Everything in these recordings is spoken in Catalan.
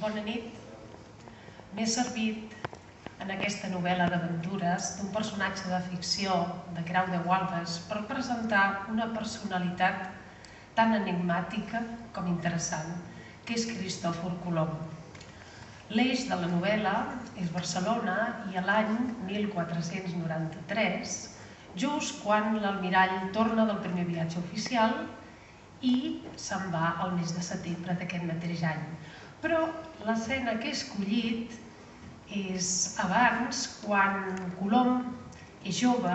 Bona nit. M'he servit en aquesta novel·la d'aventures d'un personatge de ficció de Grau de Gualbes per presentar una personalitat tan enigmàtica com interessant, que és Cristòfor Colom. L'eix de la novel·la és Barcelona i a l'any 1493, just quan l'almirall torna del primer viatge oficial i se'n va al mes de setembre d'aquest mateix any. Però l'escena que he escollit és abans, quan Colom és jove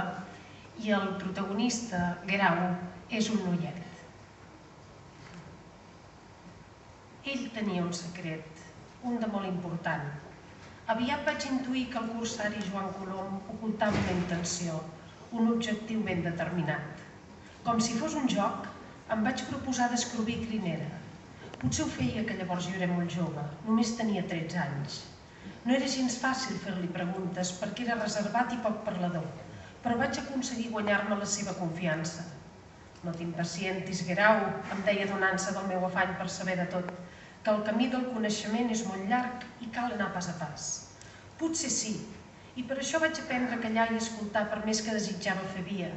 i el protagonista, Guerau, és un noiet. Ell tenia un secret, un de molt important. Aviat vaig intuir que el corsari Joan Colom ocultava una intenció, un objectiu ben determinat. Com si fos un joc, em vaig proposar descobrir Crinera. Potser ho feia que llavors jo era molt jove, només tenia 13 anys. No era gens fàcil fer-li preguntes perquè era reservat i poc parlador, però vaig aconseguir guanyar-me la seva confiança. No t'impacientis, Guerau, em deia donant-se del meu afany per saber de tot, que el camí del coneixement és molt llarg i cal anar pas a pas. Potser sí, i per això vaig aprendre a callar i escoltar per més que desitjava fer via.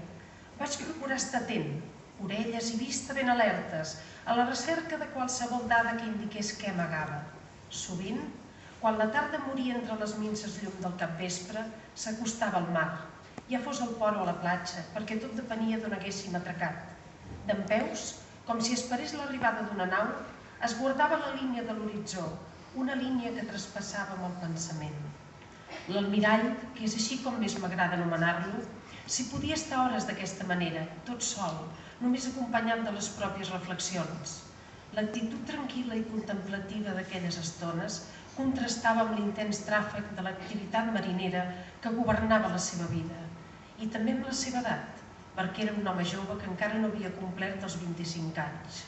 Vaig procurar estar atent, orelles i vista ben alertes, a la recerca de qualsevol dada que indiqués què amagava. Sovint, quan la tarda moria entre les minses llum del capvespre, s'acostava al mar, ja fos al port o a la platja, perquè tot depenia d'on haguéssim atracat. Dempeus, com si esperés l'arribada d'una nau, es guardava la línia de l'horitzó, una línia que traspassava amb el pensament. L'almirall, que és així com més m'agrada anomenar-lo, s'hi podia estar hores d'aquesta manera, tot sol, només acompanyat de les pròpies reflexions. L'actitud tranquil·la i contemplativa d'aquelles estones contrastava amb l'intens tràfic de l'activitat marinera que governava la seva vida, i també amb la seva edat, perquè era un home jove que encara no havia complert els 25 anys.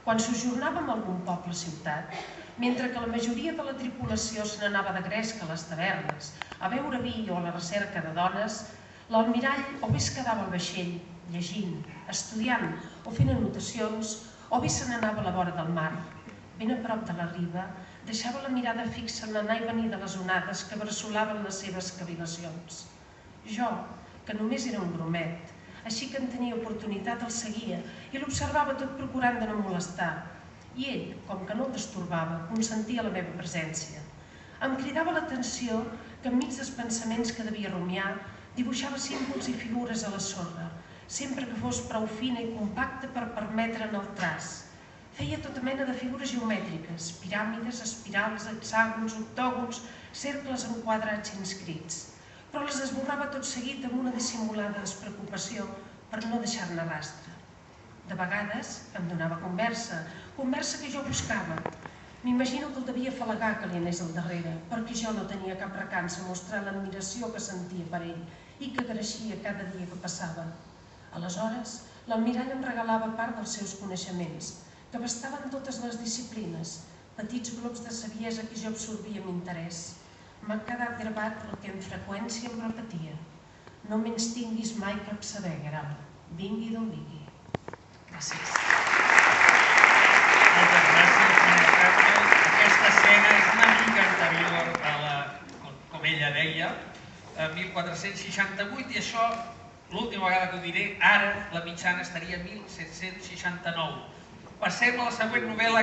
Quan sojornàvem a algun poble o ciutat, mentre que la majoria de la tripulació se n'anava de gresca a les tavernes, a beure vi o a la recerca de dones, l'almirall o bé es quedava al vaixell, llegint, estudiant o fent anotacions, o bé se n'anava a la vora del mar. Ben a prop de la riba, deixava la mirada fixa en l'anar i venir de les onades que bresolaven les seves cavil·lacions. Jo, que només era un bromet, així que en tenia oportunitat el seguia i l'observava tot procurant de no molestar. I ell, com que no el disturbava, consentia la meva presència. Em cridava l'atenció que enmig dels pensaments que devia rumiar, dibuixava símbols i figures a la sorra, sempre que fos prou fina i compacta per permetre'n el traç. Feia tota mena de figures geomètriques, piràmides, espirals, hexàgons, octògons, cercles enquadrats inscrits, però les esborrava tot seguit amb una dissimulada despreocupació per no deixar-ne rastre. De vegades em donava conversa que jo buscava. M'imagino que el devia afalagar que li anés al darrere, perquè jo no tenia cap recança a mostrar l'admiració que sentia per ell i que creixia cada dia que passava. Aleshores, l'almirall em regalava part dels seus coneixements, que abastaven totes les disciplines, petits blocs de saviesa que jo absorbia amb interès. M'ha quedat gravat el que amb freqüència em repetia. No menystinguis mai cap saber, Guerau, vingui d'on vingui. Gràcies. Moltes gràcies, senyora Carme. Aquesta escena és una mica anterior a la, com ella deia, a 1468, i això, l'última vegada que ho diré, ara la mitjana estaria a 1769. Passem a la següent novel·la.